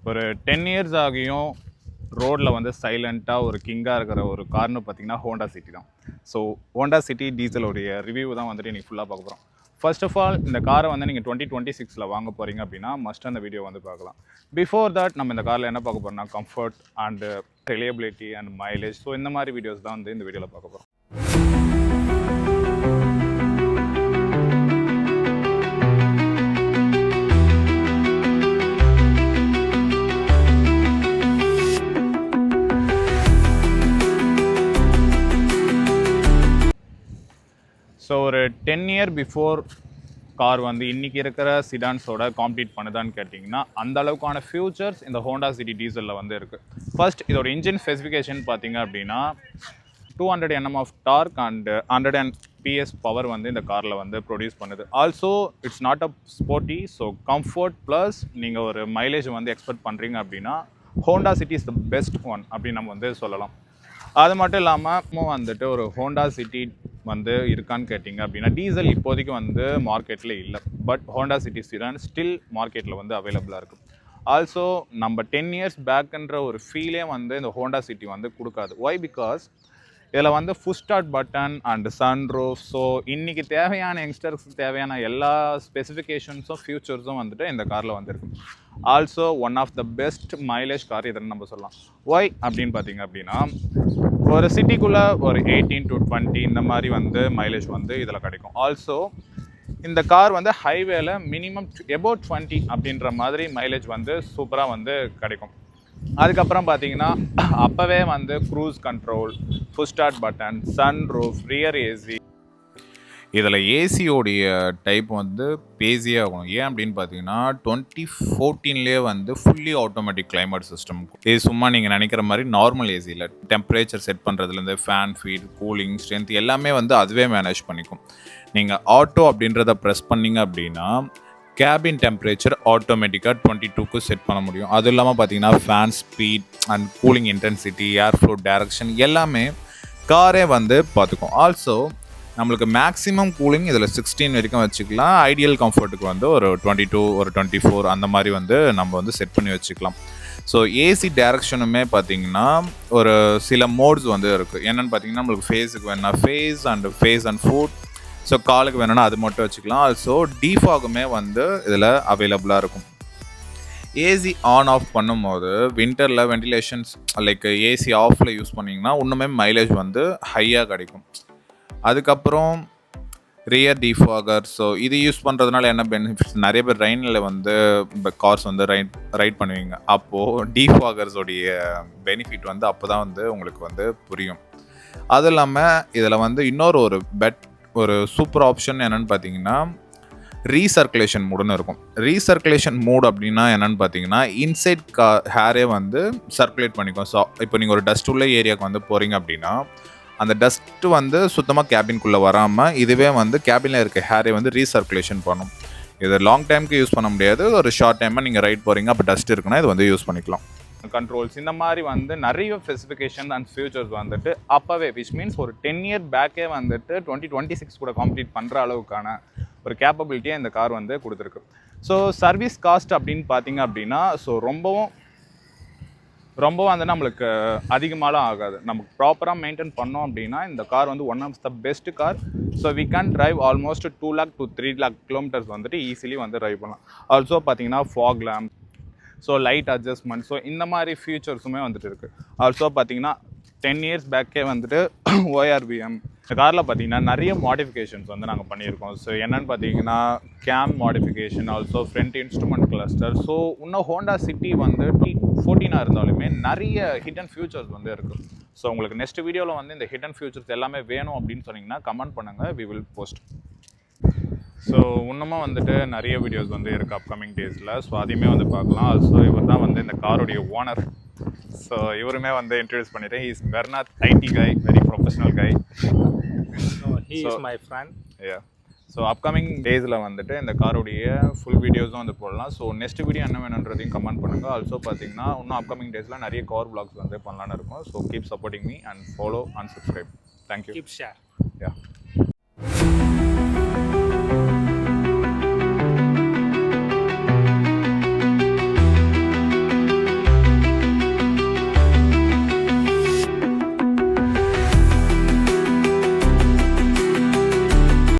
ஒரு 10 இயர்ஸ் ஆகியும் ரோடில் வந்து சைலண்ட்டாக ஒரு கிங்காக இருக்கிற ஒரு கார்னு பார்த்தீங்கன்னா ஹோண்டா சிட்டி தான். ஸோ ஹோண்டா சிட்டி டீசலோடைய ரிவ்யூ தான் வந்துட்டு இன்றைக்கி ஃபுல்லாக பார்க்க போகிறோம். ஃபர்ஸ்ட் ஆஃப் ஆல் இந்த காரை வந்து நீங்கள் 2026 வாங்க போகிறீங்க அப்படின்னா மஸ்ட் அந்த வீடியோ வந்து பார்க்கலாம். பிஃபோர் தட் நம்ம இந்த காரில் என்ன பார்க்க போகிறோம்னா comfort and reliability and mileage. So இந்த மாதிரி வீடியோஸ் தான் வந்து இந்த வீடியோவில் பார்க்க போகிறோம். ஸோ ஒரு 10 இயர் பிஃபோர் கார் வந்து இன்றைக்கி இருக்கிற சிடான்ஸோட காம்பீட் பண்ணுதான்னு கேட்டிங்கன்னா அந்த அளவுக்கான ஃபியூச்சர்ஸ் இந்த ஹோண்டா சிட்டி டீசலில் வந்து இருக்குது. ஃபர்ஸ்ட் இதோட இன்ஜின் ஸ்பெசிஃபிகேஷன் பார்த்தீங்க அப்படின்னா 200 Nm of torque and 100 PS power வந்து இந்த காரில் வந்து ப்ரொடியூஸ் பண்ணுது. Also it's not a sporty, so comfort plus நீங்கள் ஒரு மைலேஜ் வந்து எக்ஸ்பெக்ட் பண்ணுறீங்க அப்படின்னா Honda City is the best one அப்படின்னு நம்ம வந்து சொல்லலாம். அது மட்டும் இல்லாமல் வந்துட்டு ஒரு ஹோண்டா சிட்டி வந்து இருக்கான்னு கேட்டிங்க அப்படின்னா டீசல் இப்போதைக்கு வந்து மார்க்கெட்டில் இல்லை. But Honda city sit down still மார்க்கெட்டில் வந்து அவைலபிளாக இருக்குது. ஆல்சோ நம்ம 10 இயர்ஸ் பேக்குன்ற ஒரு ஃபீலே வந்து இந்த ஹோண்டா சிட்டி வந்து கொடுக்காது. ஒய்? பிகாஸ் இதில் வந்து full start button and sunroof. So இன்றைக்கி தேவையான யங்ஸ்டர்ஸ்க்கு தேவையான எல்லா ஸ்பெசிஃபிகேஷன்ஸும் ஃபியூச்சர்ஸும் வந்துட்டு இந்த காரில் வந்துருக்கு. Also one of the best mileage car இதுன்னு நம்ம சொல்லலாம். ஒய் அப்படின்னு பார்த்தீங்க அப்படின்னா ஒரு சிட்டிக்குள்ளே ஒரு 18 to 20 இந்த மாதிரி வந்து மைலேஜ் வந்து இதில் கிடைக்கும். ஆல்சோ இந்த கார் வந்து ஹைவேல மினிமம் about 20 அப்படின்ற மாதிரி மைலேஜ் வந்து சூப்பராக வந்து கிடைக்கும். அதுக்கப்புறம் பார்த்தீங்கன்னா அப்போவே வந்து cruise control, full start button, sunroof, rear AC. இதில் ஏசியோடைய டைப் வந்து பேசியே ஆகணும். ஏன் அப்படின்னு பார்த்தீங்கன்னா 2014 வந்து ஃபுல்லி ஆட்டோமேட்டிக் கிளைமேட் சிஸ்டம். இது சும்மா நீங்கள் நினைக்கிற மாதிரி நார்மல் ஏசியில் டெம்பரேச்சர் செட் பண்ணுறதுலேருந்து ஃபேன் ஃபீட், கூலிங், ஸ்ட்ரென்த் எல்லாமே வந்து அதுவே மேனேஜ் பண்ணிக்கும். நீங்கள் ஆட்டோ அப்படின்றத ப்ரெஸ் பண்ணிங்க அப்படின்னா கேபின் டெம்பரேச்சர் ஆட்டோமேட்டிக்காக 22க்கு செட் பண்ண முடியும். அதுவும் இல்லாமல் பார்த்தீங்கன்னா fan speed and cooling intensity, air flow direction எல்லாமே காரே வந்து பார்த்துக்கும். ஆல்சோ நம்மளுக்கு மேக்ஸிமம் கூலிங் இதில் 16 வரைக்கும் வச்சுக்கலாம். ஐடியல் கம்ஃபர்ட்டுக்கு வந்து ஒரு 22 ஒரு 24 அந்த மாதிரி வந்து நம்ம வந்து செட் பண்ணி வச்சுக்கலாம். ஸோ ஏசி டைரக்ஷனுமே பார்த்தீங்கன்னா ஒரு சில மோட்ஸ் வந்து இருக்குது. என்னென்னு பார்த்தீங்கன்னா நம்மளுக்கு ஃபேஸுக்கு வேணுன்னா ஃபேஸ் அண்ட் ஃபுட், ஸோ காலுக்கு வேணும்னா அது மட்டும் வச்சுக்கலாம். ஆல்சோ டிஃபாகுமே வந்து இதில் அவைலபிளாக இருக்கும். ஏசி ஆன் ஆஃப் பண்ணும்போது வின்டரில் வென்டிலேஷன்ஸ் லைக் ஏசி ஆஃபில் யூஸ் பண்ணிங்கன்னா இன்னுமே மைலேஜ் வந்து ஹையாக கிடைக்கும். அதுக்கப்புறம் ரியர் டிஃபாகர். ஸோ இது யூஸ் பண்ணுறதுனால என்ன பெனிஃபிட்ஸ்? நிறைய பேர் ரெயினில் வந்து கார்ஸ் வந்து ரைட் பண்ணுவீங்க. அப்போது டிஃபாகர்ஸோடைய பெனிஃபிட் வந்து அப்போ தான் வந்து உங்களுக்கு வந்து புரியும். அதுவும் இல்லாமல் இதில் வந்து இன்னொரு ஒரு சூப்பர் ஆப்ஷன் என்னென்னு பார்த்தீங்கன்னா ரீசர்க்குலேஷன் மூடுன்னு இருக்கும். ரீசர்க்குலேஷன் மூட் அப்படின்னா என்னென்னு பார்த்தீங்கன்னா இன்சைட் ஹேரே வந்து சர்க்குலேட் பண்ணிக்கும். ஸோ இப்போ நீங்கள் ஒரு டஸ்ட் உள்ள ஏரியாவுக்கு வந்து போகிறீங்க அப்படின்னா அந்த டஸ்ட்டு வந்து சுத்தமாக கேபின்குள்ளே வராமல் இதுவே வந்து கேபினில் இருக்க ஹேரை வந்து ரீசர்க்குலேஷன் பண்ணும். இது லாங் டைமுக்கு யூஸ் பண்ண முடியாது. ஒரு ஷார்ட் டைமாக நீங்கள் ரைட் போகிறீங்க, அப்போ டஸ்ட் இருக்குன்னா இது வந்து யூஸ் பண்ணிக்கலாம். கண்ட்ரோல்ஸ் இந்த மாதிரி வந்து நிறைய ஸ்பெசிஃபிகேஷன் அண்ட் ஃபியூச்சர்ஸ் வந்துட்டு அப்போவே விச் மீன்ஸ் ஒரு 10 இயர் பேக்கே வந்துட்டு 2026 கூட கம்ப்ளீட் பண்ணுற அளவுக்கான ஒரு கேப்பபிலிட்டியை இந்த கார் வந்து கொடுத்துருக்கு. ஸோ சர்வீஸ் காஸ்ட் அப்படின்னு பார்த்தீங்க அப்படின்னா ஸோ ரொம்பவும் வந்து நம்மளுக்கு அதிகமாகலாம் ஆகாது. நமக்கு ப்ராப்பராக மெயின்டைன் பண்ணோம் அப்படின்னா இந்த கார் வந்து one of the best car. So we can drive almost 2 lakh to 3 lakh kilometres வந்துட்டு ஈஸிலி வந்து டிரைவ் பண்ணலாம். ஆல்சோ பார்த்தீங்கன்னா fog lamp, so light adjustment, so இந்த மாதிரி ஃபியூச்சர்ஸுமே வந்துட்டு இருக்குது. ஆல்சோ பார்த்தீங்கன்னா 10 இயர்ஸ் பேக்கே வந்துட்டு ORVM இந்த காரில் பார்த்தீங்கன்னா நிறைய மாடிஃபிகேஷன்ஸ் வந்து நாங்கள் பண்ணியிருக்கோம். ஸோ என்னென்னு பார்த்தீங்கன்னா game modification, also front instrument cluster. So இன்னும் ஹோண்டா சிட்டி வந்து 14 இருந்தாலுமே நிறைய ஹிடன் ஃபியூச்சர்ஸ் வந்து இருக்குது. ஸோ உங்களுக்கு நெக்ஸ்ட் வீடியோவில் வந்து இந்த ஹிடன் ஃபியூச்சர்ஸ் எல்லாமே வேணும் அப்படின்னு சொன்னீங்கன்னா கமெண்ட் பண்ணுங்கள், வி வில் போஸ்ட். ஸோ இன்னமும் வந்துட்டு நிறைய வீடியோஸ் வந்து இருக்குது அப்கமிங் டேஸில். ஸோ அதையுமே வந்து பார்க்கலாம். ஆல்சோ இவர் தான் வந்து இந்த காரோடைய ஓனர். ஸோ இவருமே வந்து இன்ட்ரடியூஸ் பண்ணிட்டேன். He is Bernard, IT guy, very professional guy. He is my friend. Yeah. So upcoming டேஸில் வந்துட்டு இந்த காரோடைய ஃபுல் வீடியோஸும் வந்து போடலாம். ஸோ நெக்ஸ்ட் வீடியோ என்ன வேணுன்றதையும் கமெண்ட் பண்ணுங்கள். ஆல்சோ பார்த்தீங்கன்னா இன்னும் அப்கமிங் டேஸில் நிறைய கார் vlogs வந்து பண்ணலான்னு இருக்கும். So keep supporting me and follow and subscribe. Thank you. Keep share. Yeah.